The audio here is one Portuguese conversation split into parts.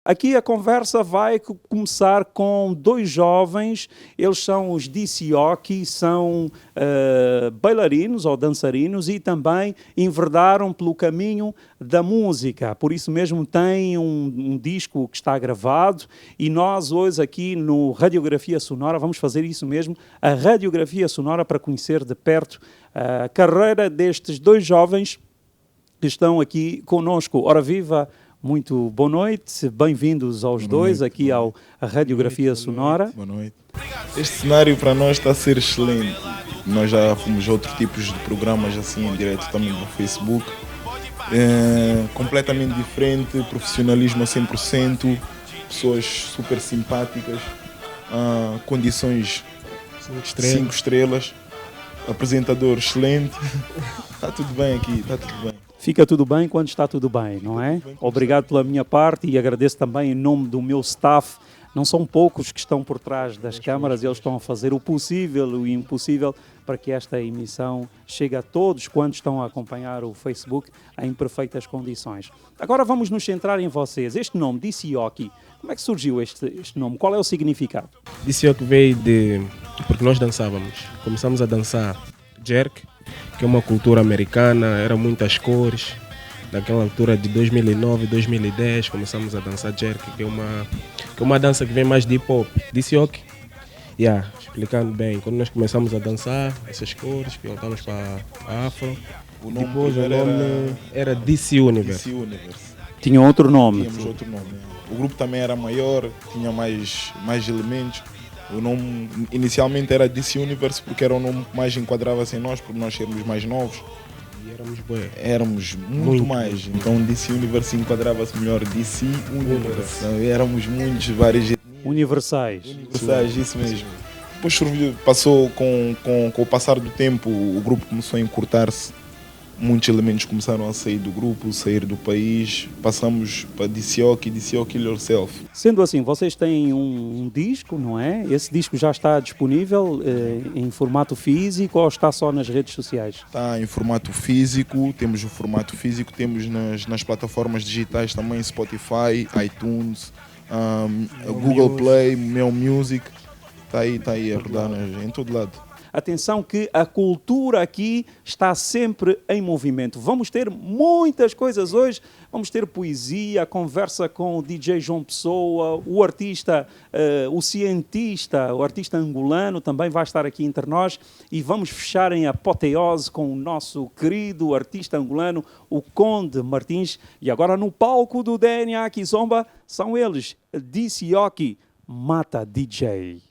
Aqui a conversa vai começar com dois jovens, eles são os Dicioki, são bailarinos ou dançarinos e também enverdaram pelo caminho da música, por isso mesmo têm um disco que está gravado e nós hoje aqui no Radiografia Sonora vamos fazer isso mesmo, a radiografia sonora para conhecer de perto a carreira destes dois jovens que estão aqui conosco. Ora viva! Muito boa noite, bem-vindos aos dois aqui à Radiografia Sonora. Boa noite. Este cenário para nós está a ser excelente. Nós já fomos a outros tipos de programas assim em direto também no Facebook. Completamente diferente, profissionalismo a 100%, pessoas super simpáticas, condições 5 estrelas, apresentador excelente. Está tudo bem aqui, está tudo bem. Fica tudo bem quando está tudo bem, não é? Obrigado pela minha parte e agradeço também em nome do meu staff. Não são poucos que estão por trás das câmaras, eles estão a fazer o possível e o impossível para que esta emissão chegue a todos quantos estão a acompanhar o Facebook em perfeitas condições. Agora vamos nos centrar em vocês. Este nome, Dicioki, como é que surgiu este nome? Qual é o significado? Dicioki veio porque nós dançávamos. Começamos a dançar jerk, que é uma cultura americana, era muitas cores. Naquela altura de 2009, 2010, começamos a dançar jerk, que é uma dança que vem mais de hip hop. Dicioki, explicando bem, quando nós começamos a dançar essas cores, voltamos para a Afro, depois o nome era DC Universe. Tinha outro nome? Tínhamos outro nome. O grupo também era maior, tinha mais elementos. O nome inicialmente era DC Universe porque era o nome que mais enquadrava-se em nós, porque nós éramos mais novos. E éramos bué. Éramos muito mais. Então DC Universe enquadrava-se melhor. DC Universe. Éramos muitos, vários. Universais. Universais, isso mesmo. Depois passou com o passar do tempo, o grupo começou a encurtar-se. Muitos elementos começaram a sair do grupo, sair do país. Passamos para Dicioki Yourself. Sendo assim, vocês têm um disco, não é? Esse disco já está disponível em formato físico ou está só nas redes sociais? Está em formato físico, temos o formato físico, temos nas plataformas digitais também, Spotify, iTunes, Google Play, Meu Music. Está aí a rodar em todo lado. Atenção que a cultura aqui está sempre em movimento. Vamos ter muitas coisas hoje. Vamos ter poesia, conversa com o DJ João Pessoa, o artista, o cientista, o artista angolano também vai estar aqui entre nós. E vamos fechar em apoteose com o nosso querido artista angolano, o Conde Martins. E agora no palco do DNA Kizomba são eles, Dicioki, Mata DJ.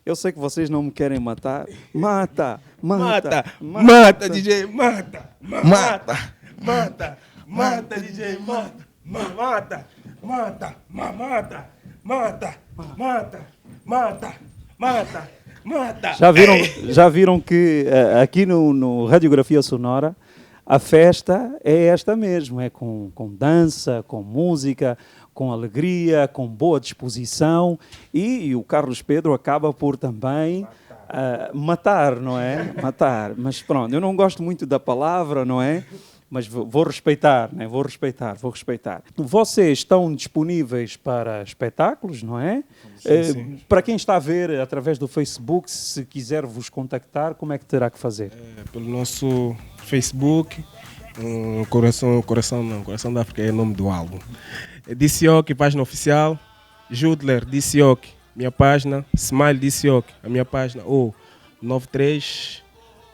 Eu sei que vocês não me querem matar. Mata, DJ, mata, DJ, mata. Já viram que aqui no Radiografia Sonora a festa é esta mesmo, é com dança, com música, com alegria, com boa disposição e o Carlos Pedro acaba por também matar, não é? Matar. Mas pronto, eu não gosto muito da palavra, não é? Mas vou respeitar, né? Vou respeitar. Vocês estão disponíveis para espetáculos, não é? Sim. Para quem está a ver através do Facebook, se quiser vos contactar, como é que terá que fazer? Pelo nosso Facebook, Coração da África é o nome do álbum. DCOC, página oficial. Judler, DCOC, minha página. Smile DCOC, a minha página. Ou 93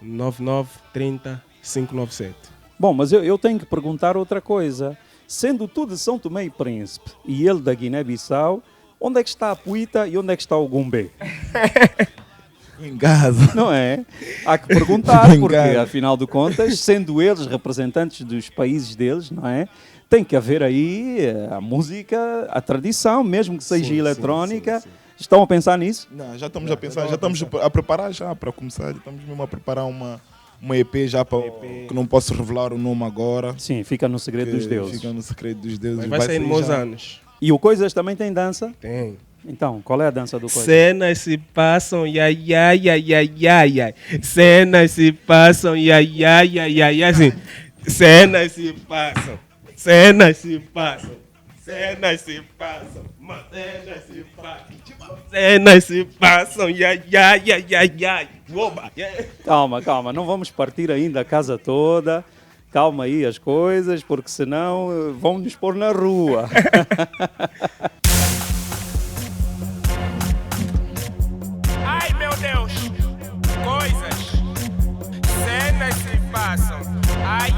99 30 597. Bom, mas eu tenho que perguntar outra coisa. Sendo tu de São Tomé e Príncipe e ele da Guiné-Bissau, onde é que está a Puita e onde é que está o Gumbé? Em casa. Não é? Há que perguntar, porque afinal de contas, sendo eles representantes dos países deles, não é? Tem que haver aí a música, a tradição, mesmo que seja eletrónica. Sim. Estão a pensar nisso? Não, já estamos a pensar, já estamos a preparar já para começar, estamos mesmo a preparar uma EP já para que não posso revelar o nome agora. Sim, fica no segredo dos deuses. Fica no segredo dos deuses. Vai sair nos meus anos. E o Coisas também tem dança? Tem. Então, qual é a dança do Coisas? Cenas se passam, ia. Cenas se passam, ia. Assim. Cenas se passam, cenas se passam. Cenas se passam, ia. Calma, não vamos partir ainda a casa toda. Calma aí as coisas, porque senão vão nos pôr na rua. Ai meu Deus, coisas, cenas se passam. Ai.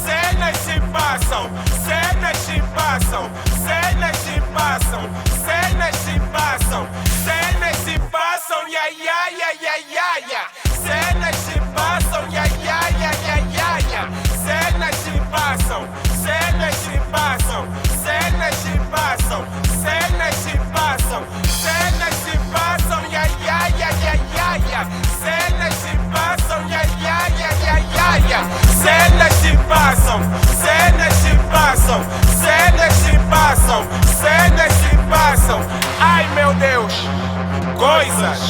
Cenas se passam, cenas se passam, cenas se passam, cenas se passam, cenas se passam, cenas se passam, cenas se passam, cenas se passam, cenas se passam, cenas se passam, cenas se passam, cenas se passam, cenas se passam, cenas se passam, cenas se passam, cenas se passam, cenas se passam, cenas se passam. Ai meu Deus, coisas,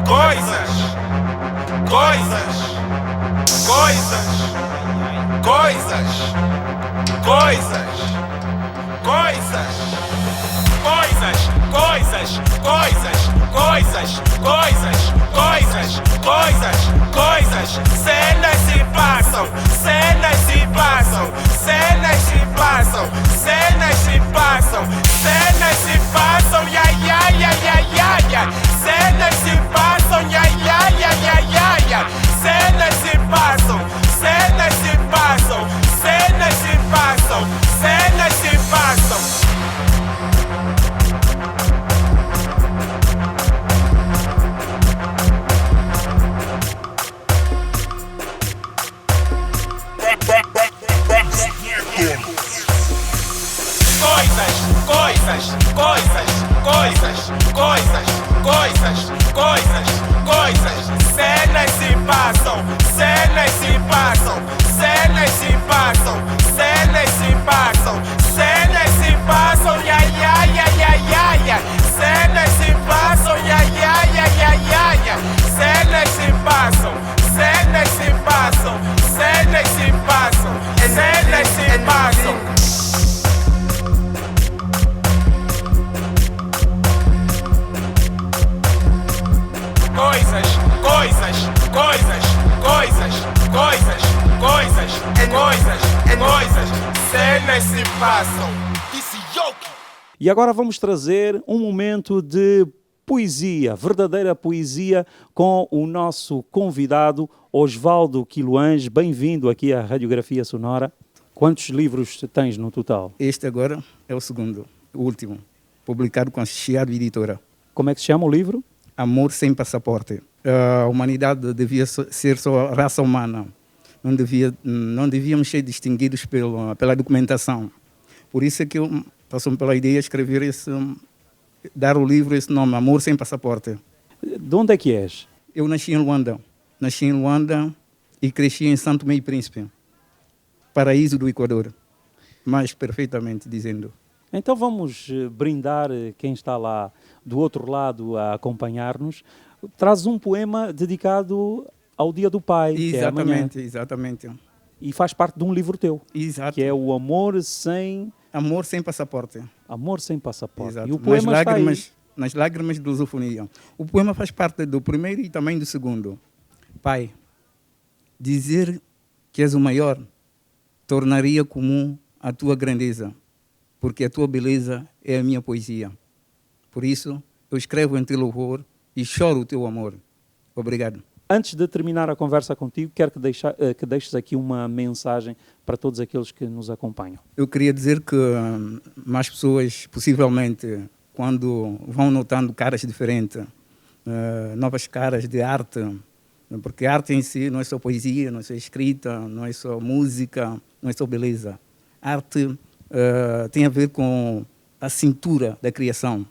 coisas, coisas, coisas, coisas, coisas, coisas, coisas, coisas, coisas, coisas, coisas, coisas, coisas, cenas se passam, cenas se passam, cenas se passam, cenas se passam, cenas se passam, cenas se passam, cenas se passam, cenas se passam, cenas se passam, cenas se passam. Coisas, coisas, coisas, coisas, coisas, coisas, coisas, cenas se passam, cenas se passam, cenas se passam, cenas se passam, cenas se passam, cenas se passam, cenas se passam, cenas se passam, cenas se passam, cenas se passam. Coisas, coisas, coisas, coisas, coisas, coisas, coisas, coisas, cenas se passam. E agora vamos trazer um momento de poesia, verdadeira poesia, com o nosso convidado Osvaldo Quiloães. Bem-vindo aqui à Radiografia Sonora. Quantos livros tens no total? Este agora é o segundo, o último, publicado com a Chiado Editora. Como é que se chama o livro? Amor Sem Passaporte. A humanidade devia ser só a raça humana. Não devíamos ser distinguidos pela documentação. Por isso é que eu passou pela ideia de escrever dar o livro esse nome, Amor Sem Passaporte. De onde é que és? Eu nasci em Luanda. Nasci em Luanda e cresci em Santo Tomé e Príncipe, paraíso do Equador, mais perfeitamente dizendo. Então vamos brindar quem está lá do outro lado a acompanhar-nos. Traz um poema dedicado ao Dia do Pai, Exatamente, que é amanhã. exatamente. E faz parte de um livro teu, Exato. que é o Amor Sem... Amor Sem Passaporte. Amor Sem Passaporte. Exato. E o poema está aí. Nas lágrimas de lusofonia. O poema faz parte do primeiro e também do segundo. Pai, dizer que és o maior tornaria comum a tua grandeza, porque a tua beleza é a minha poesia. Por isso, eu escrevo em teu louvor e choro o teu amor. Obrigado. Antes de terminar a conversa contigo, quero que deixes aqui uma mensagem para todos aqueles que nos acompanham. Eu queria dizer que mais pessoas, possivelmente, quando vão notando caras diferentes, novas caras de arte, porque a arte em si não é só poesia, não é só escrita, não é só música, não é só beleza. A arte tem a ver com a cintura da criação.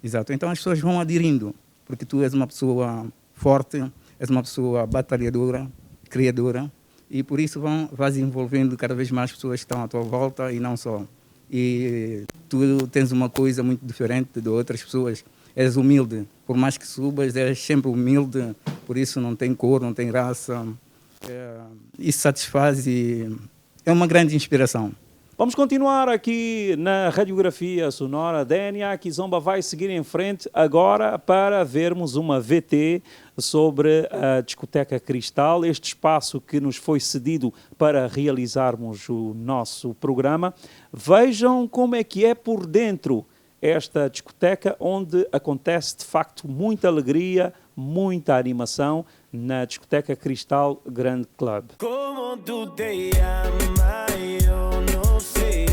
Exato. Então as pessoas vão aderindo, porque tu és uma pessoa forte, és uma pessoa batalhadora, criadora, e por isso vais envolvendo cada vez mais pessoas que estão à tua volta e não só. E tu tens uma coisa muito diferente de outras pessoas. És humilde, por mais que subas, és sempre humilde, por isso não tem cor, não tem raça. Isso satisfaz e é uma grande inspiração. Vamos continuar aqui na Radiografia Sonora. DNA Kizomba vai seguir em frente agora para vermos uma VT sobre a Discoteca Cristal, este espaço que nos foi cedido para realizarmos o nosso programa. Vejam como é que é por dentro esta discoteca, onde acontece de facto muita alegria, muita animação na Discoteca Cristal Grand Club. Como tu te llamas, yo no sé.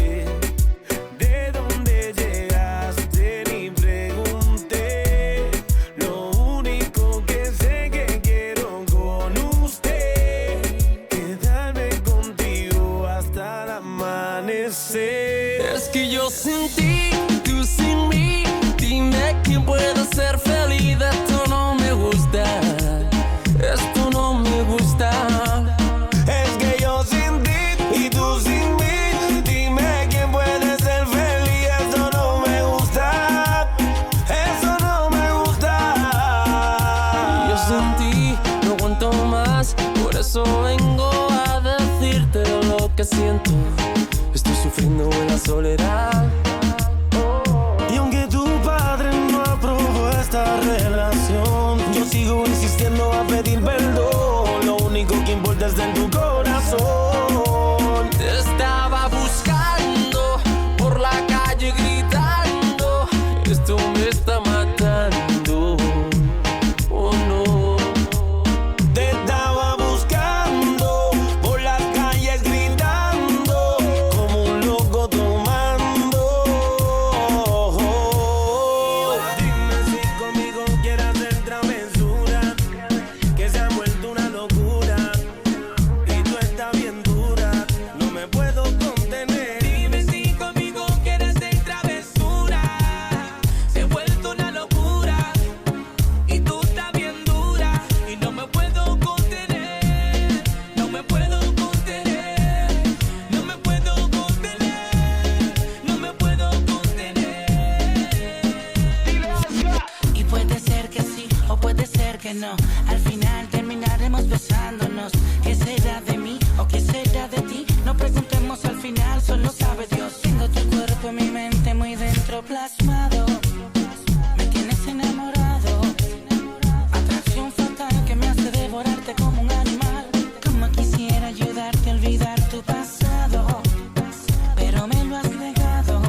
De dónde llegaste ni pregunté. Lo único que sé que quiero con usted, quedarme contigo hasta el amanecer. Es que yo sin ti, tú sin mí. Dime quién puede ser feliz. Esto no me gusta. Esto no me gusta. Es que yo sin ti y tú sin mí. Dime quién puede ser feliz. Esto no me gusta. Eso no me gusta. Yo sin ti no aguanto más. Por eso vengo a decirte lo que siento. Estoy sufriendo en la soledad. Y aunque tu padre no aprobó esta relación, yo sigo insistiendo a pedir perdón. Lo único que importa es en tu corazón. Te estaba buscando por la calle gritando. Esto me está matando. Oh no. Te estaba buscando por las calles gritando como un loco tomando. Dime si conmigo quieres hacer travesura, que se ha vuelto una locura y tú estás bien dura, no me puedo contener. Dime si conmigo quieres hacer travesura, se ha vuelto una locura y tú estás bien dura y no me puedo contener, no me puedo contener, no me puedo contener, no me puedo contener. Y puede ser que sí o puede ser que no. Al final terminaremos besándonos. ¿Qué será de mí o qué será de ti? No preguntemos al final, solo sabe Dios. Tengo tu cuerpo en mi mente muy dentro plasmado. Me tienes enamorado. Atracción fatal que me hace devorarte como un animal. Como quisiera ayudarte a olvidar tu pasado, pero me lo has negado.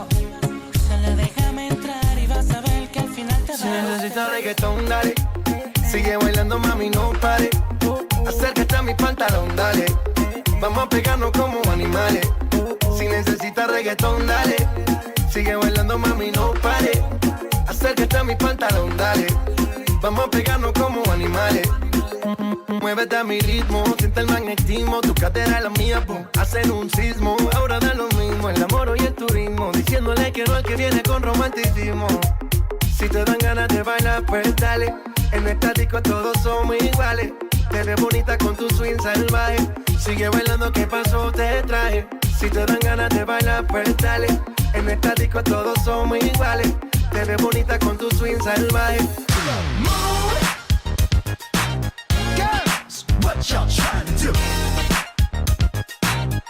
Solo déjame entrar y vas a ver que al final te va a gustar. mi pantalón, dale. Vamos a pegarnos como animales. Si necesitas reggaetón, dale. Sigue bailando, mami, no pare. Acércate a mi pantalón, dale. Vamos a pegarnos como animales. Muévete a mi ritmo, siente el magnetismo. Tu cadera es la mía, pum, hacen un sismo. Ahora da lo mismo, el amor y el turismo. Diciéndole que no al que viene con romanticismo. Si te dan ganas de bailar, pues dale. En esta disco todos somos iguales. Te ves bonita con tu swing salvaje. Sigue bailando, ¿qué pasó? Te traje. Si te dan ganas de bailar, pues dale. En esta disco todos somos iguales. Te ves bonita con tu swing salvaje. Move. Girls, what y'all trying to do?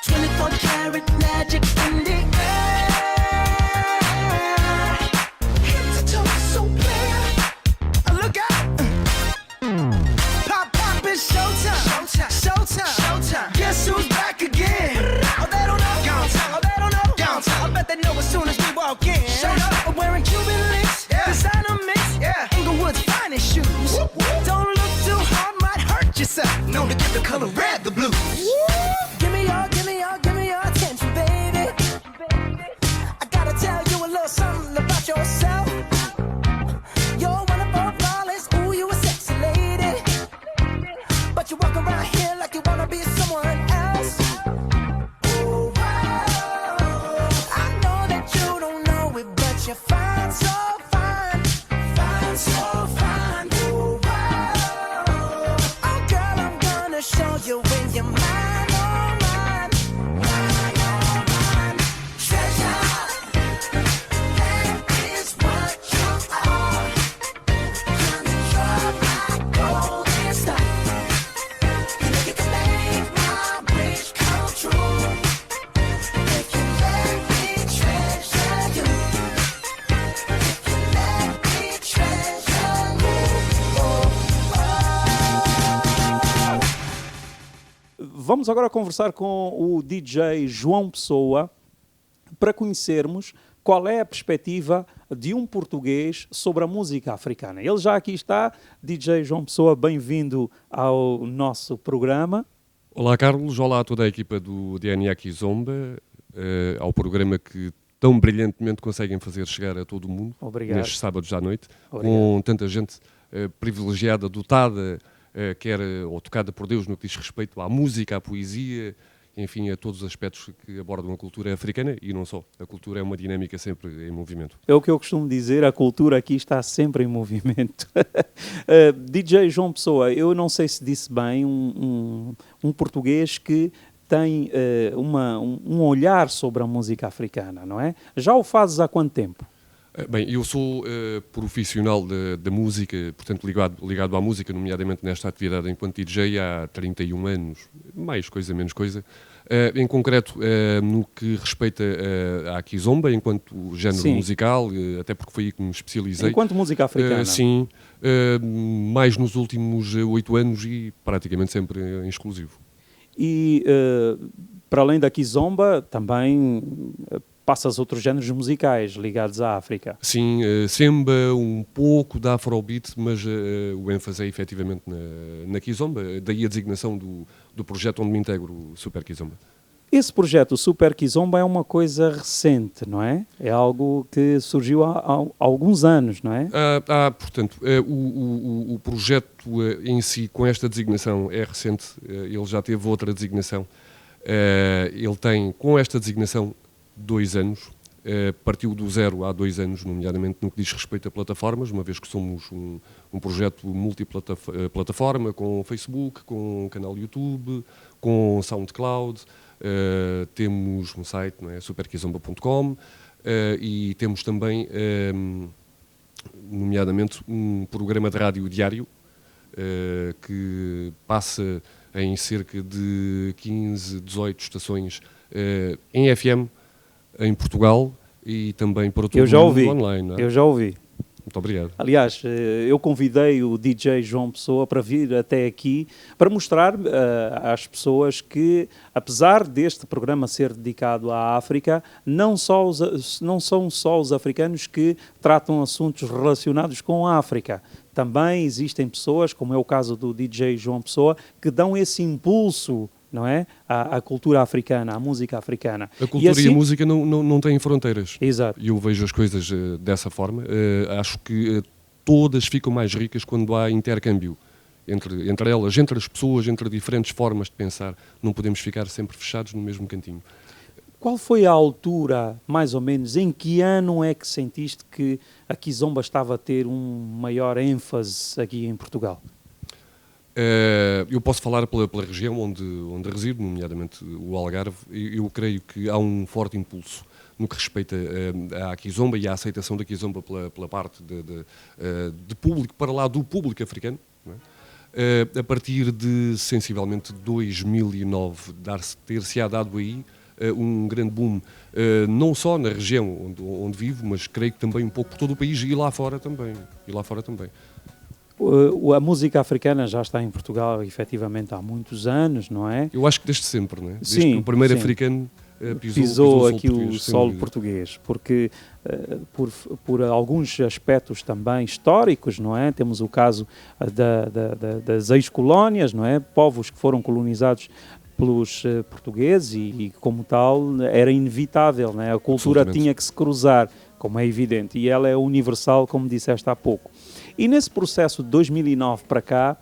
24 karat magic in the air. Head to toe so clear. Look out. Pop, pop, it's showtime. Showtime. Showtime. Showtime. Guess who's back again? Oh, they don't know. Oh, they don't know. I bet they know as soon as we walk in. Shut up. I'm wearing Cuban links. Yeah. Designer mix. Yeah. Inglewood's finest shoes. Whoop, whoop. Don't look too hard, might hurt yourself. Known to get the color red, the blues. Give me your attention, baby. I gotta tell you a little something about yourself. You're wonderful, flawless, ooh, you a sexy lady. But you walk around here like you wanna be someone else. Ooh, I know that you don't know it, but you're fine, so fine. Fine, so fine. Ooh, oh girl, I'm gonna show you when you're mine. Vamos agora conversar com o DJ João Pessoa para conhecermos qual é a perspectiva de um português sobre a música africana. Ele já aqui está. DJ João Pessoa, bem-vindo ao nosso programa. Olá, Carlos. Olá a toda a equipa do DNA Kizomba, ao programa que tão brilhantemente conseguem fazer chegar a todo o mundo. Obrigado. Nestes sábados à noite, Obrigado. com tanta gente privilegiada, dotada, ou tocada por Deus no que diz respeito à música, à poesia, enfim, a todos os aspectos que abordam a cultura africana e não só. A cultura é uma dinâmica sempre em movimento. É o que eu costumo dizer, a cultura aqui está sempre em movimento. DJ João Pessoa, eu não sei se disse bem, um português que tem um olhar sobre a música africana, não é? Já o fazes há quanto tempo? Bem, eu sou profissional da música, portanto ligado à música, nomeadamente nesta atividade enquanto DJ há 31 anos, mais coisa, menos coisa. Em concreto, no que respeita à Kizomba, enquanto género musical, até porque foi aí que me especializei. Enquanto música africana? Sim, mais nos últimos 8 anos e praticamente sempre em exclusivo. E, para além da Kizomba, também passas outros géneros musicais ligados à África? Sim, semba, um pouco da afrobeat, mas o ênfase é efetivamente na Kizomba, daí a designação do projeto onde me integro, o Super Kizomba. Esse projeto, o Super Kizomba, é uma coisa recente, não é? É algo que surgiu há alguns anos, não é? Portanto, o projeto em si, com esta designação, é recente. Ele já teve outra designação. Ele tem, com esta designação, 2 anos. Partiu do zero há 2 anos, nomeadamente no que diz respeito a plataformas, uma vez que somos um projeto multiplataforma, com Facebook, com canal YouTube, com SoundCloud. Temos um site, não é? superkizomba.com, e temos também, nomeadamente, um programa de rádio diário que passa em cerca de 15, 18 estações em FM, em Portugal e também para todo o mundo online. Não é? Eu já ouvi. Muito obrigado. Aliás, eu convidei o DJ João Pessoa para vir até aqui para mostrar às pessoas que, apesar deste programa ser dedicado à África, não são só os africanos que tratam assuntos relacionados com a África. Também existem pessoas, como é o caso do DJ João Pessoa, que dão esse impulso, não é? À cultura africana, à música africana. A cultura e a música não têm fronteiras. Exato. E eu vejo as coisas dessa forma. Acho que todas ficam mais ricas quando há intercâmbio entre elas, entre as pessoas, entre diferentes formas de pensar. Não podemos ficar sempre fechados no mesmo cantinho. Qual foi a altura, mais ou menos, em que ano é que sentiste que a Kizomba estava a ter maior ênfase aqui em Portugal? Eu posso falar pela região onde resido, nomeadamente o Algarve. Eu creio que há um forte impulso no que respeita à Kizomba e à aceitação da Kizomba pela parte de público, para lá do público africano, não é? A partir de, sensivelmente, 2009, ter-se-á dado aí um grande boom, não só na região onde vivo, mas creio que também um pouco por todo o país e lá fora também. A música africana já está em Portugal, efetivamente, há muitos anos, não é? Eu acho que desde sempre, não é? Desde Sim, que o primeiro sim. africano pisou aqui o português, solo português, porque por alguns aspectos também históricos, não é? Temos o caso das ex-colónias, não é? Povos que foram colonizados pelos portugueses e como tal era inevitável, não é? A cultura tinha que se cruzar, como é evidente, e ela é universal, como disseste há pouco. E nesse processo de 2009 para cá,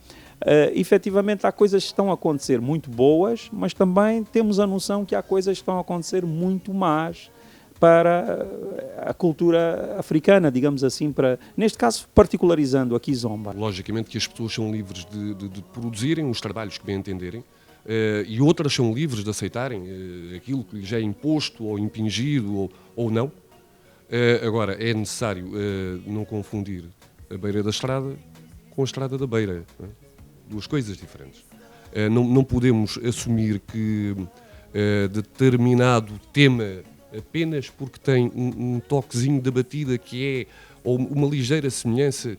efetivamente há coisas que estão a acontecer muito boas, mas também temos a noção que há coisas que estão a acontecer muito más para a cultura africana, digamos assim, neste caso particularizando a Kizomba. Logicamente que as pessoas são livres de produzirem os trabalhos que bem entenderem, e outras são livres de aceitarem aquilo que lhes é imposto ou impingido ou não. Agora, é necessário não confundir a beira da estrada com a estrada da beira. Não é? Duas coisas diferentes. Não podemos assumir que determinado tema, apenas porque tem um toquezinho da batida que é, ou uma ligeira semelhança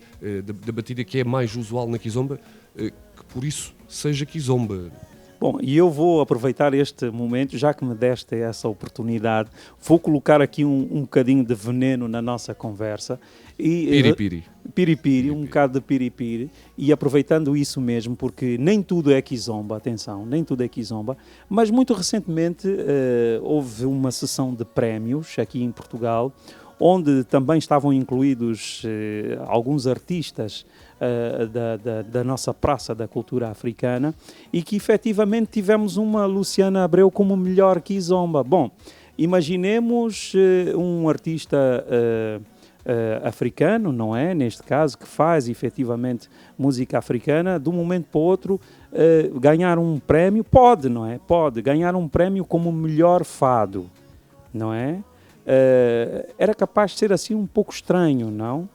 da batida que é mais usual na Kizomba, que por isso seja Kizomba. Bom, e eu vou aproveitar este momento, já que me deste essa oportunidade, vou colocar aqui um bocadinho de veneno na nossa conversa. Piripiri, um bocado de piripiri, e aproveitando isso mesmo, porque nem tudo é Kizomba, atenção, nem tudo é Kizomba, mas muito recentemente houve uma sessão de prémios aqui em Portugal, onde também estavam incluídos alguns artistas da nossa praça da cultura africana e que efetivamente tivemos uma Luciana Abreu como melhor Kizomba. Bom, imaginemos um artista africano, não é? Neste caso, que faz efetivamente música africana, de um momento para o outro ganhar um prémio, pode, não é? Pode ganhar um prémio como melhor fado, não é? Era capaz de ser assim um pouco estranho, não?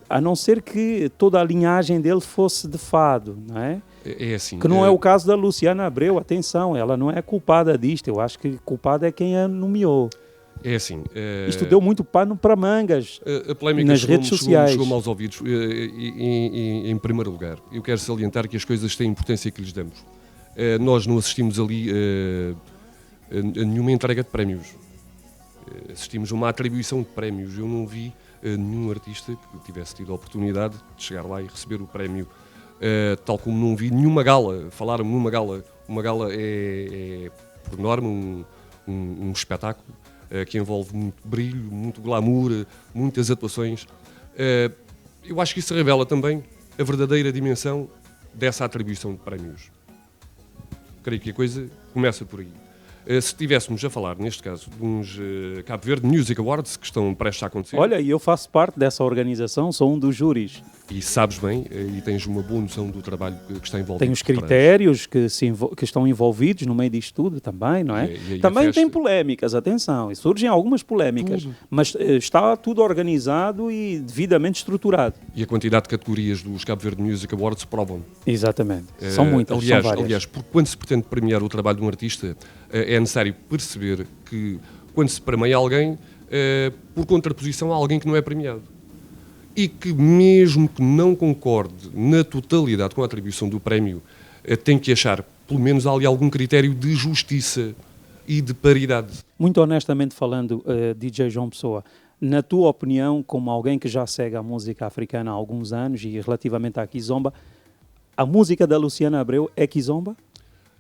A não ser que toda a linhagem dele fosse de fado, não é? É assim. Que não é o caso da Luciana Abreu, atenção, ela não é culpada disto, eu acho que culpada é quem a nomeou. É assim. Isto deu muito pano para mangas a polémica nas redes sociais. Chegou-me aos ouvidos. Em primeiro lugar, eu quero salientar que as coisas têm a importância que lhes damos. Nós não assistimos ali a nenhuma entrega de prémios. Assistimos a uma atribuição de prémios. Eu não vi nenhum artista que tivesse tido a oportunidade de chegar lá e receber o prémio, tal como não vi nenhuma gala. Falaram-me numa gala. Uma gala é por norma, um espetáculo que envolve muito brilho, muito glamour, muitas atuações. Eu acho que isso revela também a verdadeira dimensão dessa atribuição de prémios. Creio que a coisa começa por aí. Se estivéssemos a falar, neste caso, de uns Cabo Verde Music Awards que estão prestes a acontecer... Olha, e eu faço parte dessa organização, sou um dos júris. E sabes bem, e tens uma boa noção do trabalho que está envolvido. Tem os critérios que estão envolvidos no meio disto tudo também, não é? Também tem polémicas, atenção, e surgem algumas polémicas, mas está tudo organizado e devidamente estruturado. E a quantidade de categorias dos Cabo Verde Music Awards provam. Exatamente, são muitas, são várias. Aliás, porque quando se pretende premiar o trabalho de um artista, é necessário perceber que quando se premia alguém, por contraposição há alguém que não é premiado. e que mesmo que não concorde na totalidade com a atribuição do prémio, tem que achar, pelo menos, ali algum critério de justiça e de paridade. Muito honestamente falando, DJ João Pessoa, na tua opinião, como alguém que já segue a música africana há alguns anos e relativamente à Kizomba, a música da Luciana Abreu é Kizomba?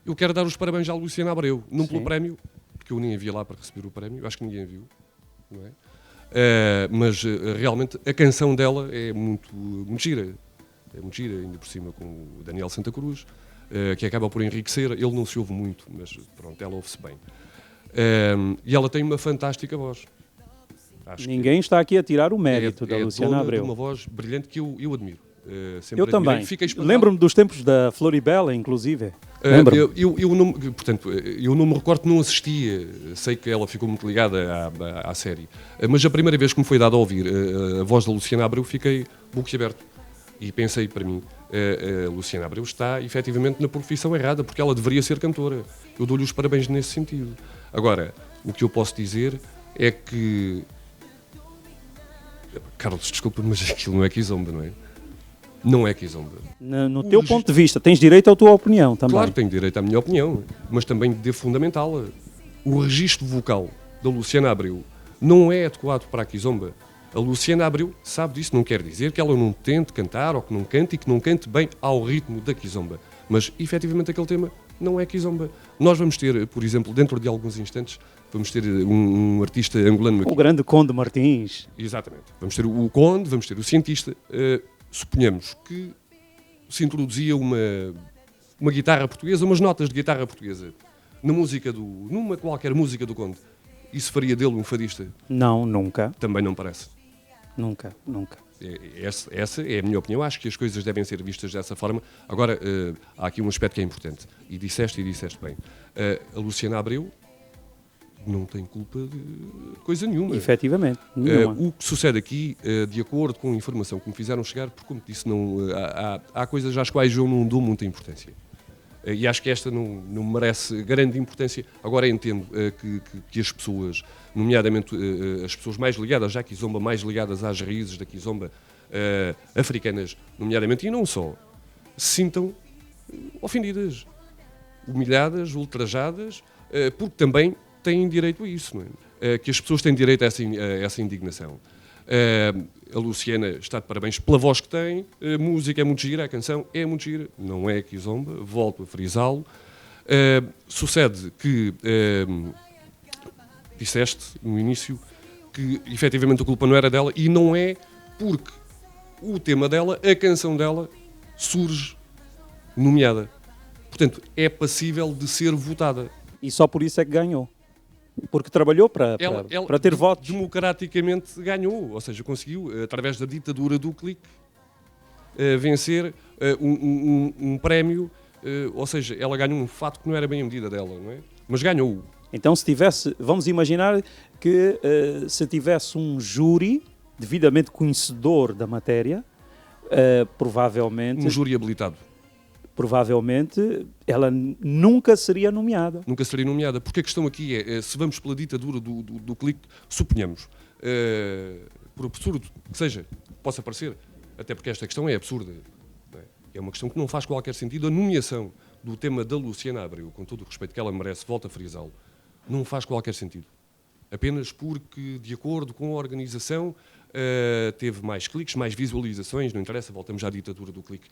Eu quero dar os parabéns à Luciana Abreu, não Sim. pelo prémio, porque eu nem havia lá para receber o prémio, acho que ninguém viu, não é? Mas realmente a canção dela é muito gira, ainda por cima com o Daniel Santa Cruz, que acaba por enriquecer. Ele não se ouve muito, mas pronto, ela ouve-se bem. E ela tem uma fantástica voz. Acho Ninguém está aqui a tirar o mérito da é Luciana dona Abreu. de uma voz brilhante que eu admiro. Sempre Eu admirei. também. Fiquei espantado. Lembro-me dos tempos da Floribela, inclusive. Eu não me recordo que não assistia. Sei que ela ficou muito ligada à série. Mas a primeira vez que me foi dado a ouvir a voz da Luciana Abreu, fiquei boquiaberto. E pensei para mim, a Luciana Abreu está efetivamente na profissão errada, porque ela deveria ser cantora. Eu dou-lhe os parabéns nesse sentido. Agora, o que eu posso dizer é que... Carlos, desculpa, mas aquilo não é Kizomba, não é? Não é Kizomba. No teu ponto de vista, tens direito à tua opinião também. Claro, tenho direito à minha opinião, mas também devo fundamentá-la. O registro vocal da Luciana Abreu não é adequado para a Kizomba. A Luciana Abreu sabe disso, não quer dizer que ela não tente cantar ou que não cante e que não cante bem ao ritmo da Kizomba. Mas, efetivamente, aquele tema não é Kizomba. Nós vamos ter, por exemplo, dentro de alguns instantes, vamos ter um artista angolano aqui. O grande Conde Martins. Exatamente. Vamos ter o Conde, vamos ter o cientista. Suponhamos que se introduzia uma guitarra portuguesa, umas notas de guitarra portuguesa, numa qualquer música do Conde. Isso faria dele um fadista? Não, nunca. Também não parece. Nunca. Essa é a minha opinião. Acho que as coisas devem ser vistas dessa forma. Agora, há aqui um aspecto que é importante. E disseste bem. A Luciana Abreu não tem culpa de coisa nenhuma. Efetivamente. O que sucede aqui, de acordo com a informação que me fizeram chegar, porque, como disse, há coisas às quais eu não dou muita importância. E acho que esta não merece grande importância. Agora entendo que as pessoas, nomeadamente as pessoas mais ligadas à Kizomba, mais ligadas às raízes da Kizomba, africanas, nomeadamente, e não só, se sintam ofendidas, humilhadas, ultrajadas, porque também têm direito a isso, não é? Que as pessoas têm direito a essa indignação. A Luciana está de parabéns pela voz que tem, a música é muito gira, a canção é muito gira, não é Kizomba, volto a frisá-lo. Sucede que disseste no início que efetivamente a culpa não era dela, e não é porque o tema dela, a canção dela, surge nomeada. Portanto, é passível de ser votada. E só por isso é que ganhou. Porque trabalhou para ter votos. Democraticamente ganhou, ou seja, conseguiu, através da ditadura do clique, vencer um prémio, ou seja, ela ganhou um fato que não era bem a medida dela, não é? Mas ganhou. Então, se tivesse, vamos imaginar que se tivesse um júri devidamente conhecedor da matéria, provavelmente... Um júri habilitado. Provavelmente ela nunca seria nomeada. Nunca seria nomeada, porque a questão aqui é, se vamos pela ditadura do clique, suponhamos, por absurdo que seja, possa parecer, até porque esta questão é absurda, não é? É uma questão que não faz qualquer sentido, a nomeação do tema da Luciana Abreu, com todo o respeito que ela merece, volto a frisá-lo, não faz qualquer sentido. Apenas porque, de acordo com a organização, teve mais cliques, mais visualizações, não interessa, voltamos à ditadura do clique.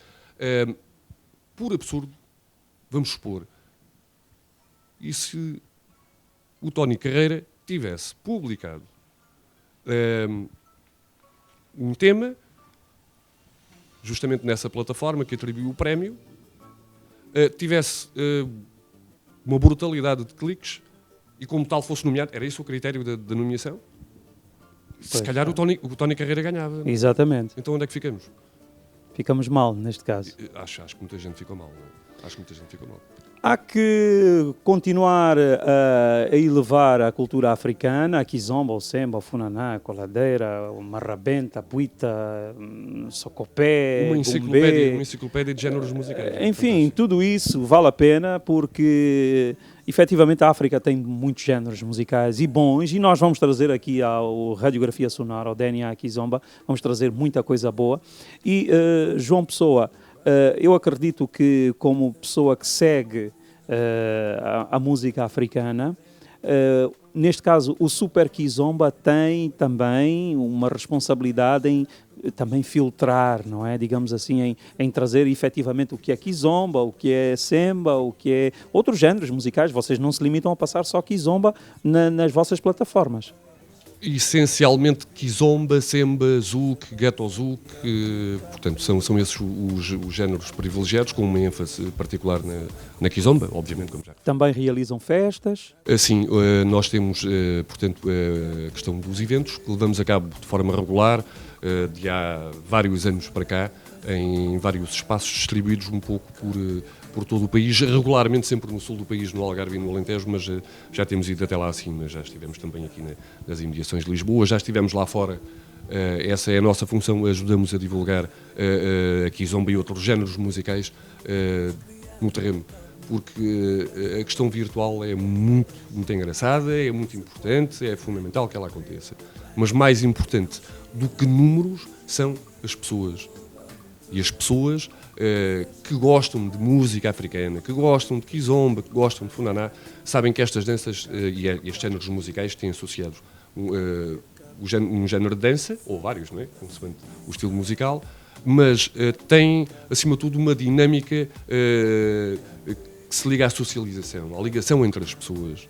Por absurdo, vamos supor, e se o Tony Carreira tivesse publicado um tema, justamente nessa plataforma que atribuiu o prémio, tivesse uma brutalidade de cliques e como tal fosse nomeado, era esse o critério da nomeação? Se calhar o Tony Carreira ganhava. Exatamente. Então onde é que ficamos? Ficamos mal, neste caso. Acho que muita gente ficou mal. Não é? Acho que muita gente ficou mal. Há que continuar a elevar a cultura africana, a Kizomba, o Semba, o Funaná, a Coladeira, o Marrabenta, a Puita, Socopé, uma enciclopédia de géneros musicais. Enfim, tudo isso vale a pena porque efetivamente a África tem muitos géneros musicais e bons, e nós vamos trazer aqui ao Radiografia Sonora, ao DNA Kizomba, vamos trazer muita coisa boa. E João Pessoa, eu acredito que como pessoa que segue a música africana, neste caso o Super Kizomba tem também uma responsabilidade em também filtrar, não é? Digamos assim, em trazer efetivamente o que é Kizomba, o que é Semba, o que é outros géneros musicais. Vocês não se limitam a passar só Kizomba nas vossas plataformas. Essencialmente Kizomba, Semba, Zouk, Ghetto Zouk, portanto são esses os géneros privilegiados, com uma ênfase particular na Kizomba, obviamente. Como já. Também realizam festas? Sim, nós temos, portanto, a questão dos eventos, que levamos a cabo de forma regular, de há vários anos para cá, em vários espaços distribuídos um pouco por todo o país, regularmente sempre no sul do país, no Algarve e no Alentejo, mas já temos ido até lá acima, já estivemos também aqui nas imediações de Lisboa, já estivemos lá fora, essa é a nossa função, ajudamos a divulgar a Kizomba e outros géneros musicais no terreno, porque a questão virtual é muito engraçada, é muito importante, é fundamental que ela aconteça, mas mais importante do que números são as pessoas. E as pessoas que gostam de música africana, que gostam de Kizomba, que gostam de Funaná, sabem que estas danças e estes géneros musicais têm associados um género de dança, ou vários, não é? Consoante o estilo musical, mas têm, acima de tudo, uma dinâmica que se liga à socialização, à ligação entre as pessoas.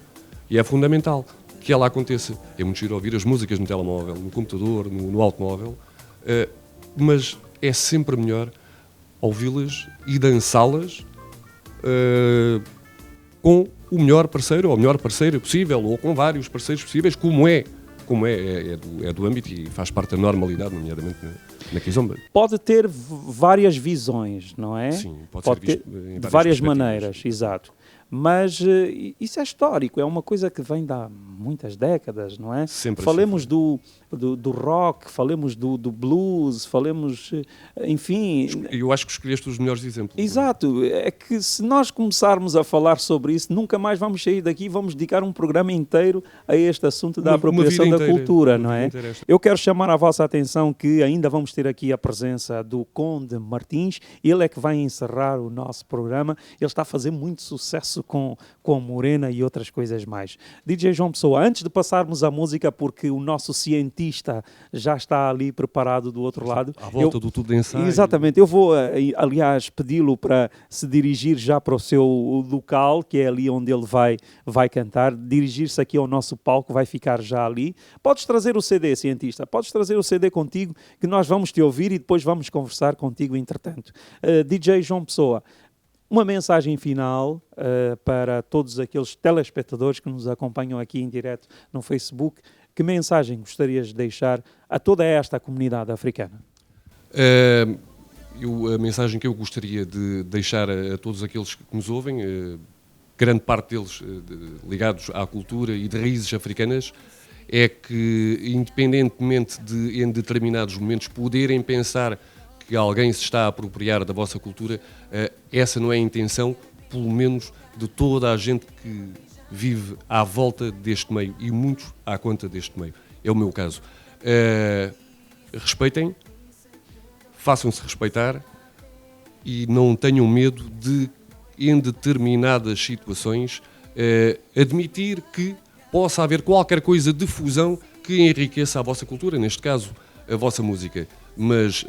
E é fundamental que ela aconteça. É muito giro ouvir as músicas no telemóvel, no computador, no automóvel, mas é sempre melhor ouvi-las e dançá-las com o melhor parceiro ou a melhor parceira possível, ou com vários parceiros possíveis, como é do âmbito e faz parte da normalidade, nomeadamente na Kizomba. Pode ter várias visões, não é? Sim, pode ser visto de várias maneiras, exato. Mas isso é histórico, é uma coisa que vem de há muitas décadas, não é? Sempre falemos do rock, falemos do blues, falemos, enfim... Eu acho que escolheste os melhores exemplos. Exato, é que se nós começarmos a falar sobre isso, nunca mais vamos sair daqui e vamos dedicar um programa inteiro a este assunto da apropriação da cultura, não é? Eu quero chamar a vossa atenção que ainda vamos ter aqui a presença do Conde Martins, ele é que vai encerrar o nosso programa, ele está a fazer muito sucesso com Morena e outras coisas mais. DJ João Pessoa, antes de passarmos a música, porque o nosso cientista já está ali preparado do outro lado. À volta do tubo de ensaio. Exatamente, eu vou, aliás, pedi-lo para se dirigir já para o seu local, que é ali onde ele vai cantar, dirigir-se aqui ao nosso palco, vai ficar já ali. Podes trazer o CD, cientista, podes trazer o CD contigo, que nós vamos te ouvir e depois vamos conversar contigo entretanto. DJ João Pessoa, uma mensagem final para todos aqueles telespectadores que nos acompanham aqui em direto no Facebook. Que mensagem gostarias de deixar a toda esta comunidade africana? A mensagem que eu gostaria de deixar a todos aqueles que nos ouvem, grande parte deles ligados à cultura e de raízes africanas, é que, independentemente de, em determinados momentos, poderem pensar que alguém se está a apropriar da vossa cultura, essa não é a intenção, pelo menos de toda a gente que vive à volta deste meio, e muitos à conta deste meio. É o meu caso. Respeitem, façam-se respeitar e não tenham medo de, em determinadas situações, admitir que possa haver qualquer coisa de fusão que enriqueça a vossa cultura, neste caso a vossa música, mas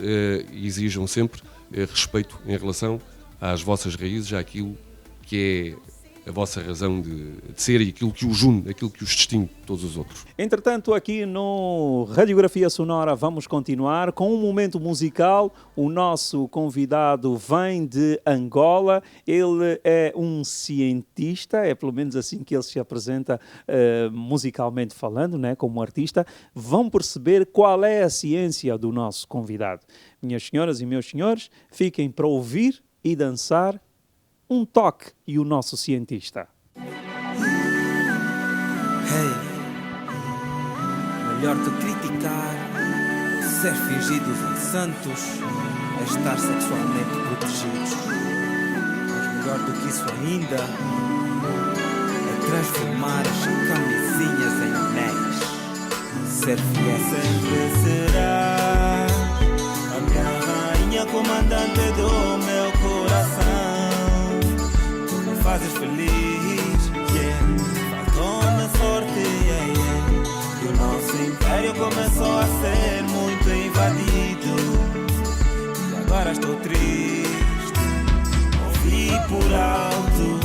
exijam sempre respeito em relação às vossas raízes, àquilo que é a vossa razão de ser e aquilo que os une, aquilo que os distingue de todos os outros. Entretanto, aqui no Radiografia Sonora vamos continuar com um momento musical. O nosso convidado vem de Angola, ele é um cientista, é pelo menos assim que ele se apresenta musicalmente falando, né, como artista. Vão perceber qual é a ciência do nosso convidado. Minhas senhoras e meus senhores, fiquem para ouvir e dançar um toque e o nosso cientista. Hey, melhor do que criticar, ser fingidos em santos, é estar sexualmente protegidos. Mas melhor do que isso ainda, transformar as camisinhas em anéis. Ser fiel sempre será a minha rainha, comandante do meu coração. Tu me fazes feliz, yeah. Faltou-me sorte, yeah, yeah. E o nosso império começou a ser muito invadido. E agora estou triste, ouvi por alto.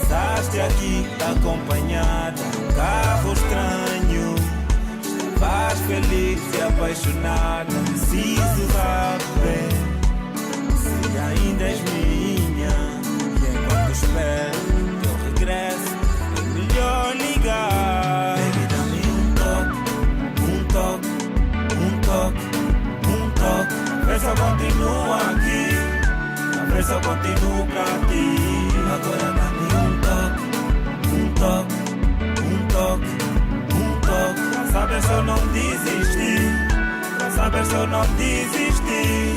Passaste aqui acompanhada num carro estranho. Estavas feliz e apaixonada. Preciso saber se ainda és minha. E enquanto espero teu regresso, é melhor ligar. Baby, dá-me um toque, um toque, um toque, um toque. Vê se eu continuo aqui, a ver se eu continuo pra ti. Agora dá-me um toque, um toque, um toque, um toque. Pra saber se eu não desisti, pra saber se eu não desisti.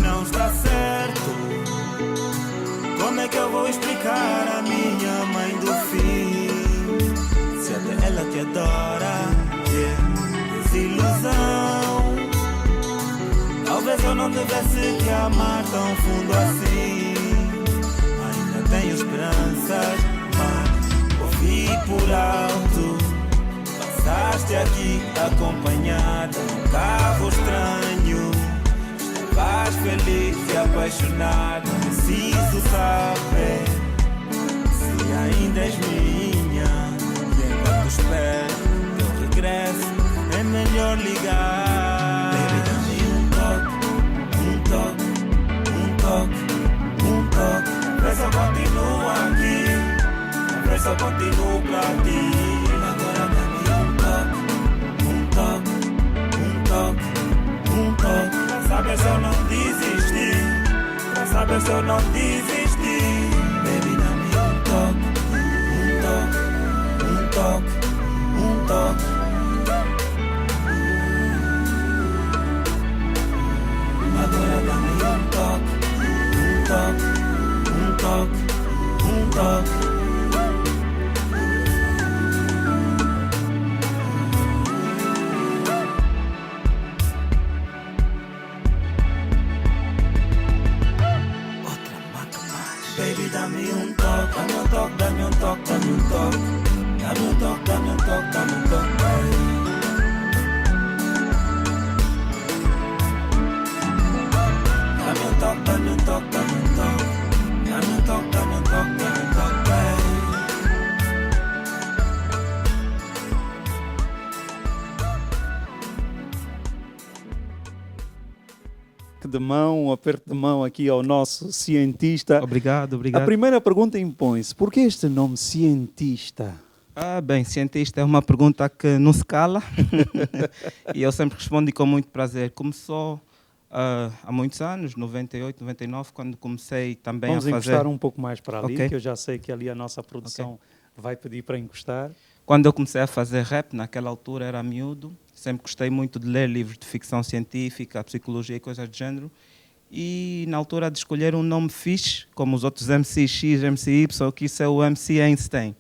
Não está certo. Como é que eu vou explicar à minha mãe do fim? Se até ela te adora, yeah. Desilusão. Talvez eu não devesse te amar tão fundo assim. Ainda tenho esperanças, mas ouvi por alto. Passaste aqui acompanhada num carro estranho. Estavas feliz e apaixonada. Preciso saber se ainda és minha. E enquanto espero teu regresso, é melhor ligar. Baby, dá-me um toque, um toque, um toque, um toque. Vê se eu continuo aqui, vê se eu continuo pra ti. Agora dá-me um toque, um toque, um toque. Pra saber se eu não desisti, pra saber se eu não desisti. Baby, dá-me um toque, um toque, um toque, um toque. Agora dá-me um toque, um toque, um toque. Baby, dá-me um toque, dá-me um toque, dá-me um toque, dá-me um toque. Dá-me um toque, dá-me um toque, dá-me um toque, baby. Dá-me um toque, dá-me um toque, dá-me um toque. Dá-me um toque, dá-me um toque, dá-me um toque, baby. De mão, um aperto de mão aqui ao nosso cientista. Obrigado, obrigado. A primeira pergunta impõe-se: por que este nome cientista? Bem, cientista é uma pergunta que não se cala e eu sempre respondo com muito prazer. Começou há muitos anos, 98, 99, quando comecei também Vamos a fazer... encostar um pouco mais para ali, Okay. que eu já sei que ali a nossa produção vai pedir para encostar. Quando eu comecei a fazer rap, naquela altura era miúdo, sempre gostei muito de ler livros de ficção científica, psicologia e coisas do género. E na altura de escolher um nome fixe, como os outros MC X, MC Y, eu quis ser o MC Einstein.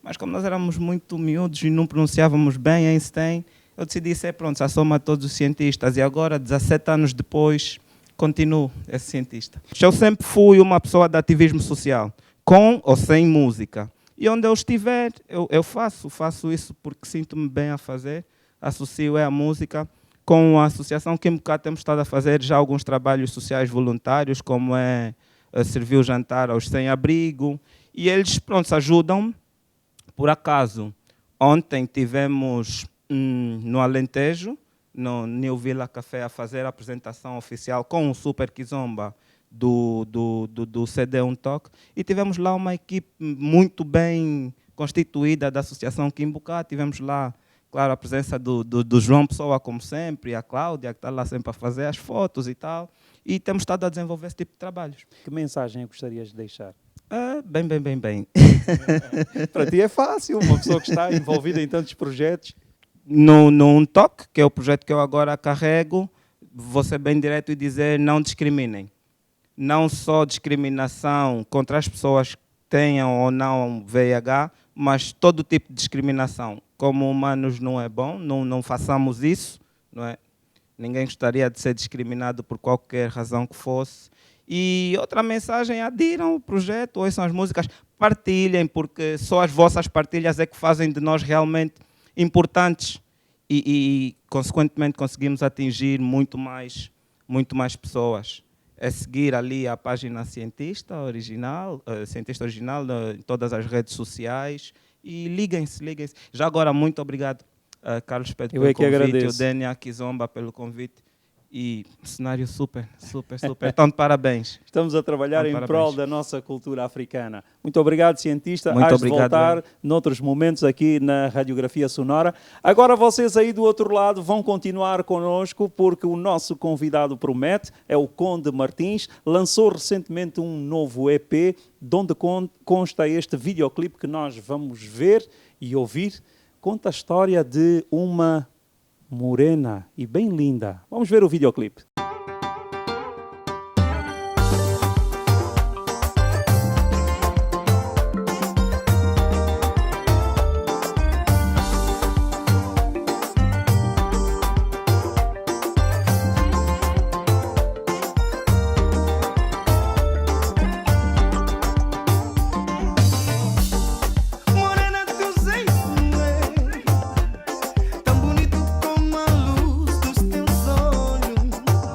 Mas como nós éramos muito miúdos e não pronunciávamos bem Einstein, eu decidi ser, pronto, a soma de todos os cientistas. E agora, 17 anos depois, continuo esse cientista. Eu sempre fui uma pessoa de ativismo social, com ou sem música. E onde eu estiver, eu faço isso porque sinto-me bem a fazer. Associo a música com a Associação Química. Temos estado a fazer já alguns trabalhos sociais voluntários, como é servir o jantar aos sem-abrigo. E eles, pronto, ajudam. Por acaso, ontem tivemos no Alentejo, no New Villa Café, a fazer a apresentação oficial com o Super Kizomba do CD Um Toque, e tivemos lá uma equipe muito bem constituída da Associação Quimbucá. Tivemos lá, claro, a presença do João Pessoa, como sempre, e a Cláudia, que está lá sempre a fazer as fotos e tal, e temos estado a desenvolver esse tipo de trabalhos. Que mensagem gostarias de deixar? Bem. Para ti é fácil, uma pessoa que está envolvida em tantos projetos. No Um Toque, que é o projeto que eu agora carrego, vou ser bem direto e dizer: não discriminem. Não só discriminação contra as pessoas que tenham ou não VIH, mas todo tipo de discriminação. Como humanos não é bom, não façamos isso, não é? Ninguém gostaria de ser discriminado por qualquer razão que fosse. E outra mensagem: adiram o projeto, ouçam as músicas, partilhem, porque só as vossas partilhas é que fazem de nós realmente importantes e consequentemente, conseguimos atingir muito mais pessoas. É seguir ali a página Cientista Original em todas as redes sociais, e liguem-se. Já agora, muito obrigado, Carlos Pedro, pelo convite, agradeço. o Dênia Kizomba pelo convite, e cenário super. Então, de parabéns. Estamos a trabalhar em prol da nossa cultura africana. Muito obrigado, cientista. Muito Hás de obrigado, voltar noutros momentos aqui na Radiografia Sonora. Agora vocês aí do outro lado vão continuar connosco, porque o nosso convidado promete, é o Conde Martins. Lançou recentemente um novo EP, de onde consta este videoclipe que nós vamos ver e ouvir. Conta a história de uma morena e bem linda. Vamos ver o videoclipe. Morena, teu jeito é tão bonito como a luz dos teus olhos.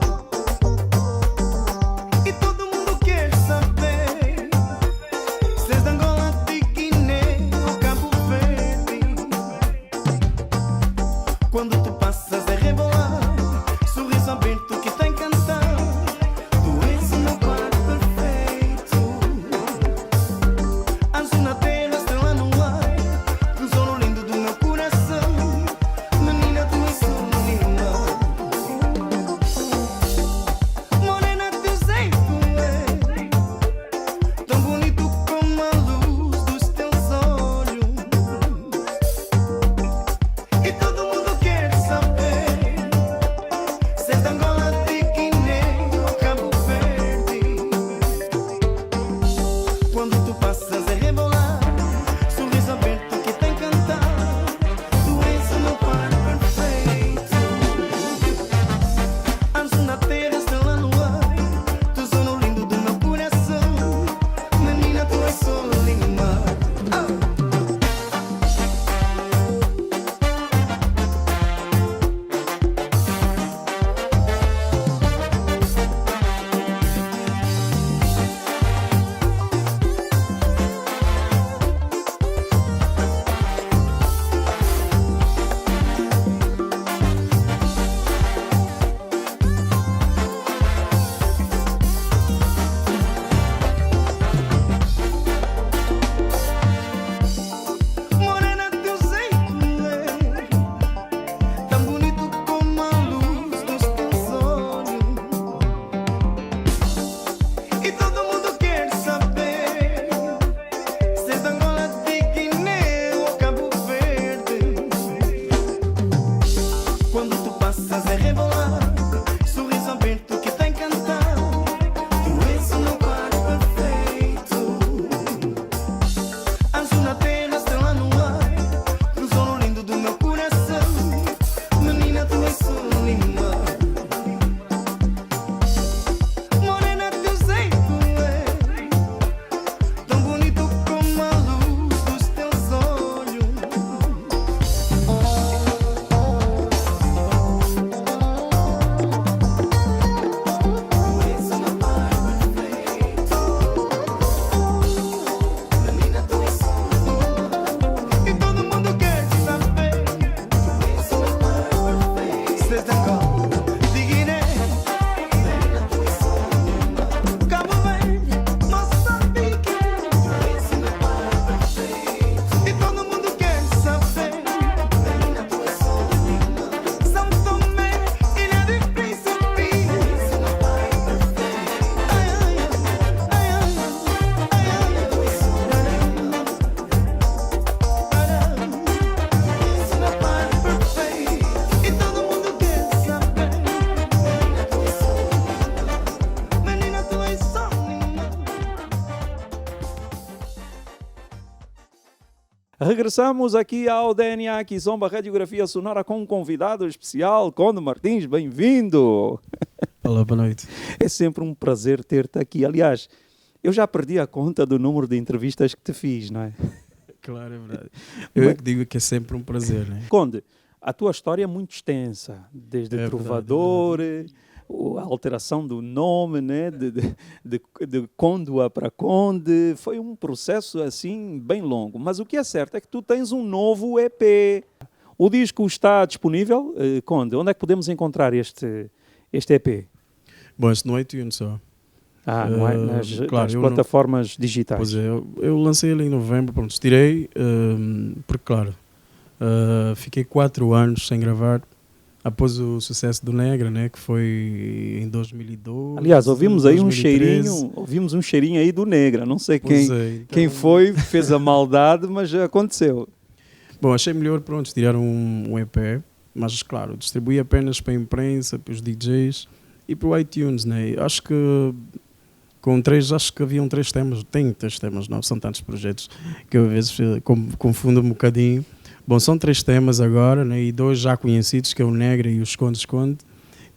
Regressamos aqui ao DNA Kizomba Radiografia Sonora com um convidado especial, Conde Martins, bem-vindo! Olá, boa noite. É sempre um prazer ter-te aqui. Aliás, eu já perdi a conta do número de entrevistas que te fiz, não é? Claro, é verdade. Eu é que digo que é sempre um prazer, né? Conde, a tua história é muito extensa, desde trovador, a alteração do nome, né? de Condua para Conde, foi um processo assim bem longo. Mas o que é certo é que tu tens um novo EP. O disco está disponível, Conde? Onde é que podemos encontrar este EP? Bom, este no iTunes só. Não é nas plataformas digitais. Pois é, eu lancei ele em novembro, pronto, tirei, porque claro, fiquei 4 anos sem gravar, após o sucesso do Negra, né, que foi em 2012. Aliás, ouvimos aí 2013. ouvimos um cheirinho aí do Negra, não sei Então... quem foi, fez a maldade, mas já aconteceu. Bom, achei melhor, pronto, tirar um EP, mas claro, distribuí apenas para a imprensa, para os DJs e para o iTunes, né, acho que acho que haviam 3 temas, tem 3 temas, não, são tantos projetos que eu às vezes confundo um bocadinho. Bom, são 3 temas agora, né, e 2 já conhecidos, que é o Negra e o Esconde,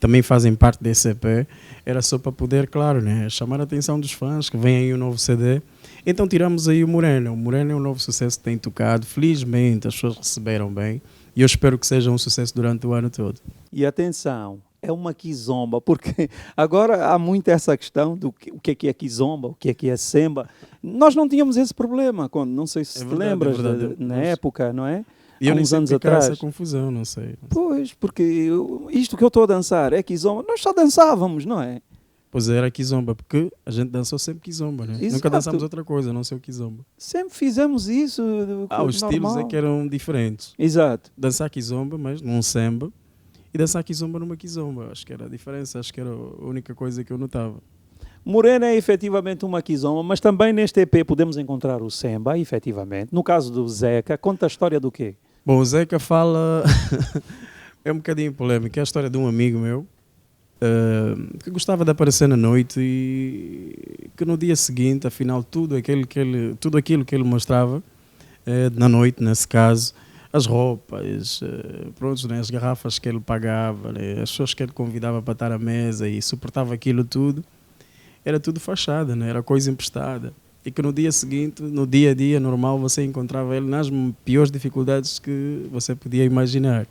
também fazem parte desse EP. Era só para poder, claro, né, chamar a atenção dos fãs, que vem aí um novo CD. Então tiramos aí o Moreno. O Moreno é um novo sucesso que tem tocado, felizmente as pessoas receberam bem, e eu espero que seja um sucesso durante o ano todo. E atenção, é uma kizomba, porque agora há muito essa questão do o que é kizomba, o que é semba. Nós não tínhamos esse problema, quando, não sei se te lembras, na época, não é? E há uns anos atrás. Essa confusão, não sei. Pois, porque isto que eu estou a dançar é kizomba, nós só dançávamos, não é? Pois era kizomba, porque a gente dançou sempre kizomba, né? Exato. Nunca dançámos outra coisa, não sei o kizomba. Sempre fizemos isso. Os estilos é que eram diferentes. Exato. Dançar kizomba, mas num samba. E dançar kizomba numa kizomba. Acho que era a diferença, acho que era a única coisa que eu notava. Morena é efetivamente uma kizomba, mas também neste EP podemos encontrar o semba, efetivamente. No caso do Zeca, conta a história do quê? Bom, o Zeca fala... é um bocadinho polêmico. É a história de um amigo meu que gostava de aparecer na noite e que no dia seguinte, afinal, tudo aquilo que ele mostrava na noite, nesse caso, as roupas, pronto, né, as garrafas que ele pagava, né, as pessoas que ele convidava para estar à mesa e suportava aquilo tudo, era tudo fachada, né, era coisa emprestada. E que no dia seguinte, no dia a dia normal, você encontrava ele nas piores dificuldades que você podia imaginar.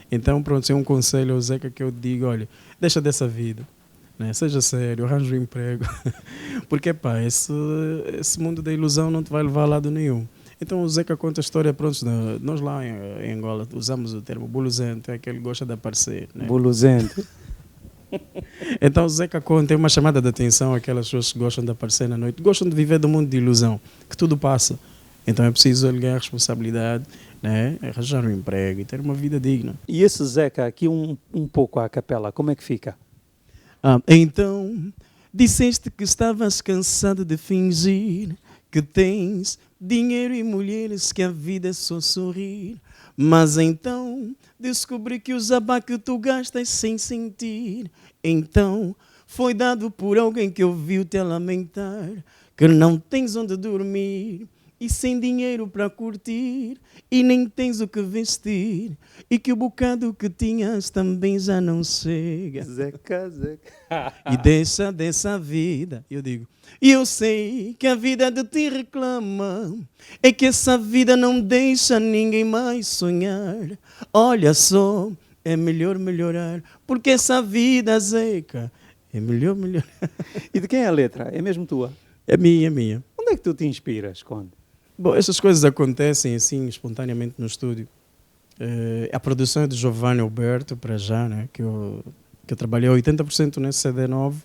Então, pronto, é um conselho ao Zeca que eu digo, olha, deixa dessa vida, né, seja sério, arranja um emprego, porque pá, esse mundo da ilusão não te vai levar a lado nenhum. Então o Zeca conta a história, pronto, nós lá em Angola usamos o termo buluzento, é que ele gosta de aparecer. Né? Buluzento. Então o Zeca conta, é uma chamada de atenção àquelas pessoas que gostam de aparecer na noite, gostam de viver do mundo de ilusão, que tudo passa. Então é preciso ele ganhar responsabilidade, né? Arranjar um emprego e ter uma vida digna. E esse Zeca aqui um pouco à capela, como é que fica? Então, disseste que estavas cansado de fingir que tens dinheiro e mulheres, que a vida é só sorrir. Mas então descobri que o jabá que tu gastas sem sentir, então foi dado por alguém que ouviu-te a lamentar, que não tens onde dormir e sem dinheiro para curtir, e nem tens o que vestir, e que o bocado que tinhas também já não chega. Zeca. E deixa dessa vida, eu digo, e eu sei que a vida de ti reclama, é que essa vida não deixa ninguém mais sonhar. Olha só, é melhor melhorar, porque essa vida, Zeca, é melhor melhorar. E de quem é a letra? É mesmo tua? É minha. Onde é que tu te inspiras, Conde? Bom, essas coisas acontecem assim, espontaneamente no estúdio. A produção é de Giovanni Alberto, para já, né? Que eu trabalhei 80% nesse CD novo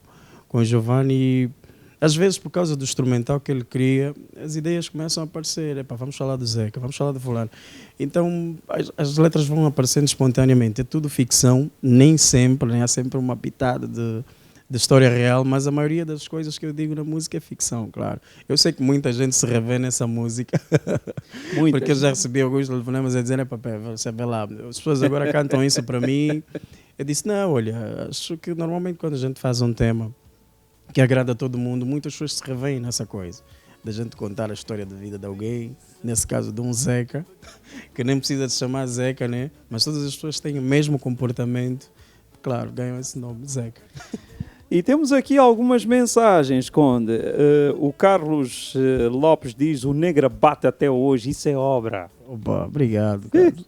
com o Giovanni e às vezes por causa do instrumental que ele cria, as ideias começam a aparecer. Epá, vamos falar do Zeca, vamos falar do fulano. Então as letras vão aparecendo espontaneamente. É tudo ficção, nem sempre, né? Há sempre uma pitada de história real, mas a maioria das coisas que eu digo na música é ficção, claro. Eu sei que muita gente se revê nessa música, porque eu já recebi alguns telefonemas a dizer, você vê lá, as pessoas agora cantam isso para mim. Eu disse, não, olha, acho que normalmente quando a gente faz um tema que agrada a todo mundo, muitas pessoas se revêem nessa coisa. da gente contar a história da vida de alguém, nesse caso de um Zeca, que nem precisa de chamar Zeca, né? Mas todas as pessoas têm o mesmo comportamento, claro, ganham esse nome, Zeca. E temos aqui algumas mensagens, Conde. O Carlos Lopes diz: o Negra bate até hoje, isso é obra. Opa, obrigado, Carlos.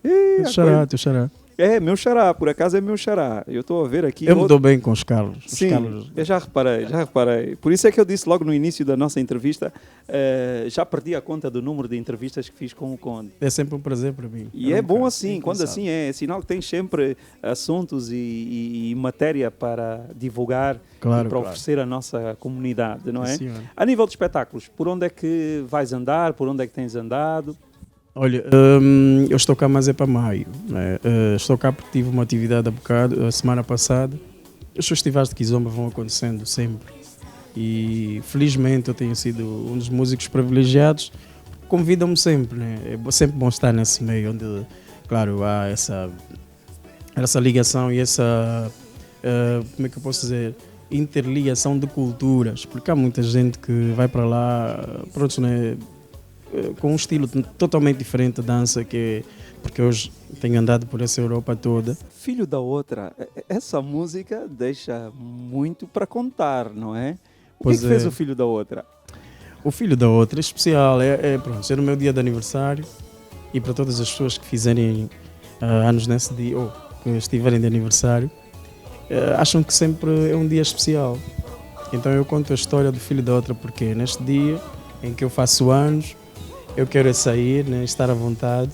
Teu xará. É, meu xará, por acaso é meu xará. Eu estou a ver aqui... Eu me dou bem com os Carlos. Sim, eu já reparei. Por isso é que eu disse logo no início da nossa entrevista, já perdi a conta do número de entrevistas que fiz com o Conde. É sempre um prazer para mim. E é bom assim, quando assim é sinal que tens sempre assuntos e matéria para divulgar e para oferecer à nossa comunidade, não é? Senhora. A nível de espetáculos, por onde é que vais andar? Por onde é que tens andado? Olha, eu estou cá mais é para maio, né? Estou cá porque tive uma atividade a semana passada. Os festivais de Kizomba vão acontecendo sempre e felizmente eu tenho sido um dos músicos privilegiados. Convidam-me sempre, né? É sempre bom estar nesse meio onde, claro, há essa ligação e essa, como é que eu posso dizer, interligação de culturas, porque há muita gente que vai para lá, pronto, né? Com um estilo totalmente diferente de dança, porque hoje tenho andado por essa Europa toda. Filho da Outra, essa música deixa muito para contar, não é? O que fez o Filho da Outra? O Filho da Outra é especial, pronto, é no meu dia de aniversário e para todas as pessoas que fizerem anos nesse dia ou que estiverem de aniversário, acham que sempre é um dia especial. Então eu conto a história do Filho da Outra porque neste dia em que eu faço anos, eu quero sair, né, estar à vontade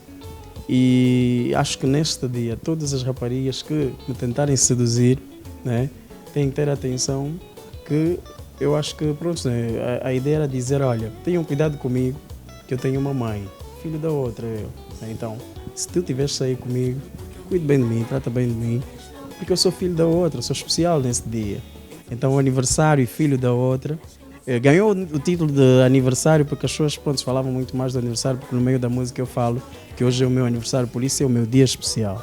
e acho que neste dia todas as raparigas que me tentarem seduzir, né, têm que ter atenção que eu acho que pronto, né, a ideia era dizer, olha, tenham cuidado comigo que eu tenho uma mãe, filho da outra eu. Então, se tu tiveres sair comigo, cuide bem de mim, trata bem de mim, porque eu sou filho da outra, sou especial nesse dia. Então o aniversário e filho da outra ganhou o título de aniversário porque as pessoas pronto, falavam muito mais do aniversário, porque no meio da música eu falo que hoje é o meu aniversário, por isso é o meu dia especial.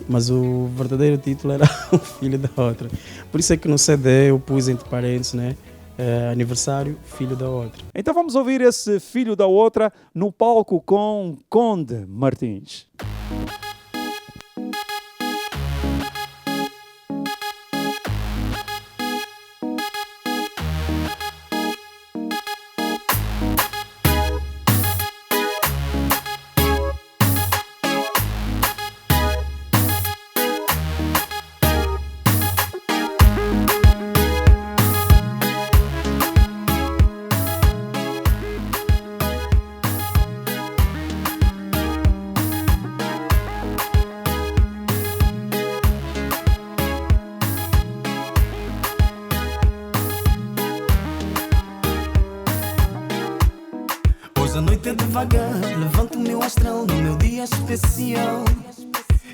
Mas o verdadeiro título era o filho da outra. Por isso é que no CD eu pus entre parênteses, né? Aniversário, filho da outra. Então vamos ouvir esse Filho da Outra no palco com Conde Martins. Hoje a noite é devagar, levanto o meu astral no meu dia especial.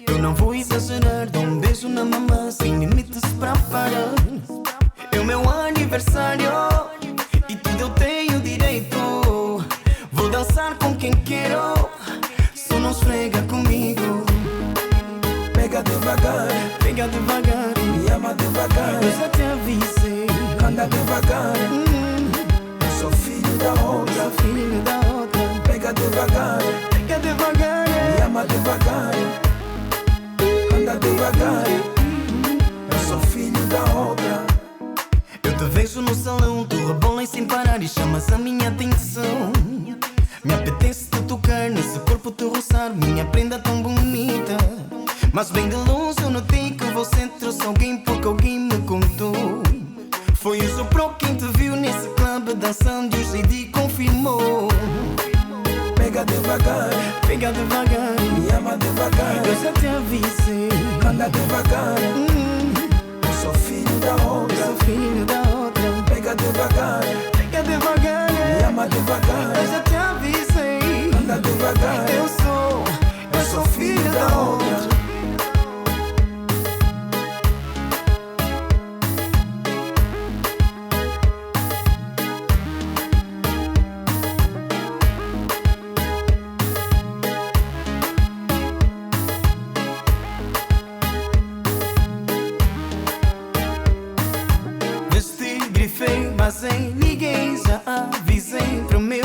Eu não vou exagerar, dou um beijo na mamã sem limites pra parar. É o meu aniversário e tudo eu tenho direito. Vou dançar com quem quero, só não esfrega comigo. Pega devagar, me ama devagar. Eu já te avisei, anda devagar. Eu sou filho da outra, Pega devagar, me ama devagar. Anda devagar, eu sou filho da outra. Eu te vejo no salão, tu rebolas sem parar e chamas a minha atenção. Me apetece te tocar, nesse corpo te roçar, minha prenda tão bonita. Mas bem de longe eu notei que você trouxe alguém porque alguém me contou. Foi o Sopro quem te viu nesse clube dançando e o JD confirmou. Pega devagar, me ama devagar. Eu já te avisei, anda devagar. Eu sou filho da outra, Pega devagar, me ama devagar. Eu já te avisei, anda devagar. Eu sou filho da outra. Mas em ninguém já avisei, prometo.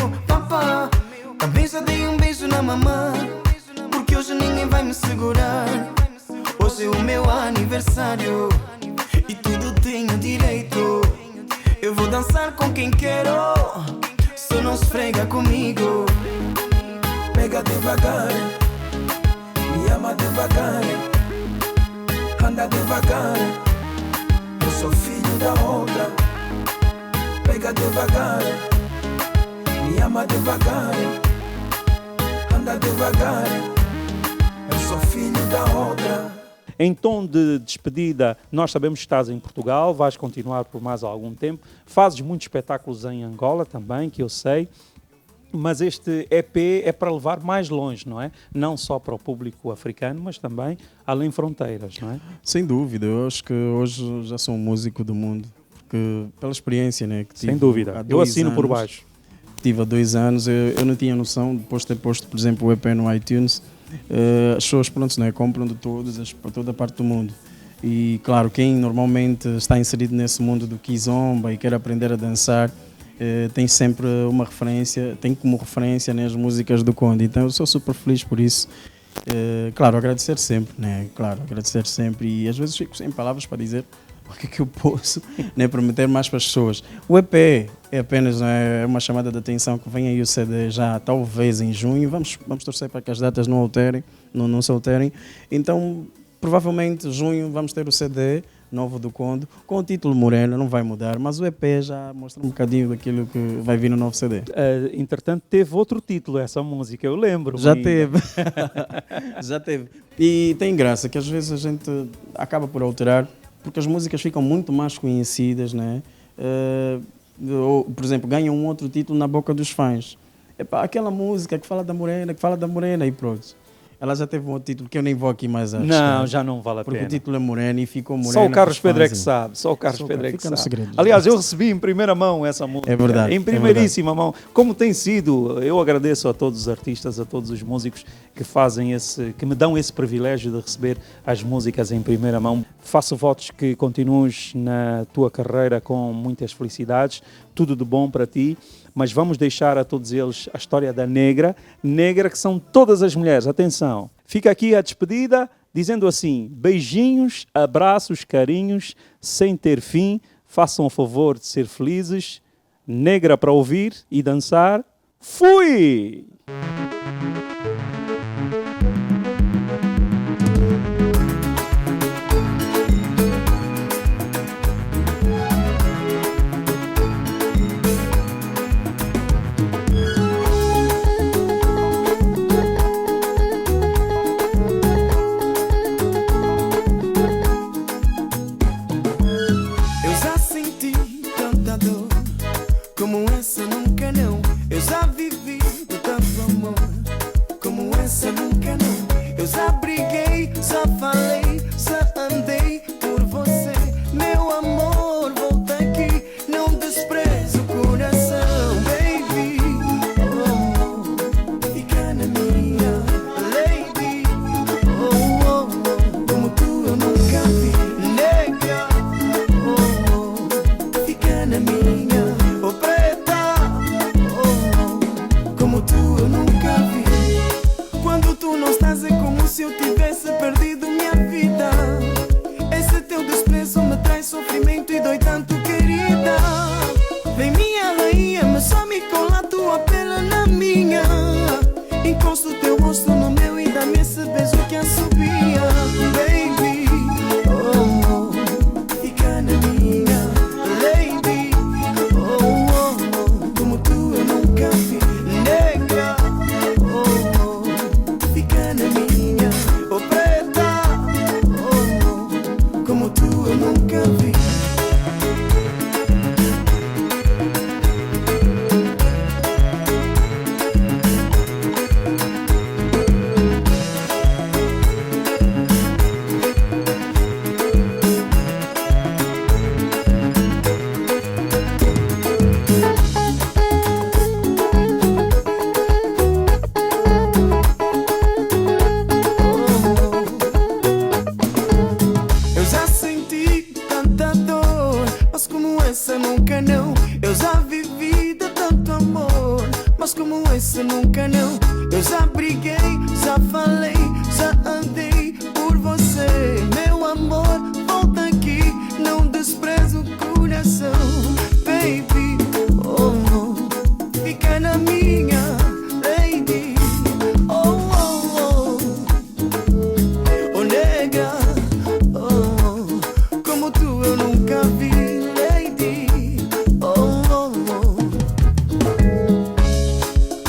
não esfrega comigo. Pega devagar, me ama devagar, anda devagar. Eu sou filho da outra. Pega devagar, me ama devagar, anda devagar. Eu sou filho da outra. Em tom de despedida, nós sabemos que estás em Portugal, vais continuar por mais algum tempo. Fazes muitos espetáculos em Angola também, que eu sei. Mas este EP é para levar mais longe, não é? Não só para o público africano, mas também além fronteiras, não é? Sem dúvida, eu acho que hoje já sou um músico do mundo, porque pela experiência, né, que tive. Sem dúvida, eu assino por baixo. Tive há 2 anos, eu não tinha noção, depois de ter posto, por exemplo, o EP no iTunes, as pessoas, pronto, né, compram de todas, para toda a parte do mundo. E claro, quem normalmente está inserido nesse mundo do kizomba e quer aprender a dançar, tem sempre uma referência, tem como referência, né, as músicas do Conde. Então eu sou super feliz por isso. Claro, agradecer sempre, né? Claro, agradecer sempre, e às vezes fico sem palavras para dizer o que é que eu posso, né, prometer mais para as pessoas. O EP é apenas, né, uma chamada de atenção, que vem aí o CD já talvez em junho. Vamos torcer para que as datas não alterem, não se alterem. Então provavelmente junho vamos ter o CD novo do Conde, com o título Morena, não vai mudar, mas o EP já mostra um bocadinho daquilo que vai vir no novo CD. Entretanto, teve outro título essa música, eu lembro. Já teve. Já teve. E tem graça que às vezes a gente acaba por alterar, porque as músicas ficam muito mais conhecidas, né? Por exemplo, ganham um outro título na boca dos fãs. Aquela música que fala da Morena, e pronto. Ela já teve um outro título que eu nem vou aqui mais arriscar. Não, já não vale a pena. Porque o título é Morena e ficou Morena. Só o Carlos Pedro é que sabe. Só o Carlos Pedro é que sabe. Segredo. Aliás, eu recebi em primeira mão essa música. É verdade. Em primeiríssima mão. Como tem sido, eu agradeço a todos os artistas, a todos os músicos que fazem que me dão esse privilégio de receber as músicas em primeira mão. Faço votos que continues na tua carreira com muitas felicidades. Tudo de bom para ti. Mas vamos deixar a todos eles a história da Negra que são todas as mulheres. Atenção, fica aqui a despedida dizendo assim: beijinhos, abraços, carinhos, sem ter fim, façam o favor de ser felizes. Negra para ouvir e dançar. Fui! Fica na minha lady. Oh, oh, oh. Oh, nega. Oh, como tu eu nunca vi, lady. Oh, oh, oh.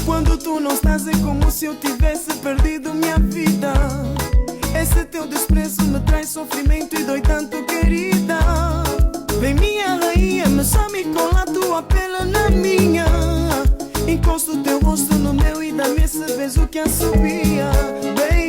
Quando tu não estás é como se eu tivesse perdido minha vida. Esse teu desprezo me traz sofrimento e dói tanto, querida. Vem minha rainha, me chame com a tua pele na minha. Encosto teu rosto no meu e dá-me esse beijo que assobia. Baby,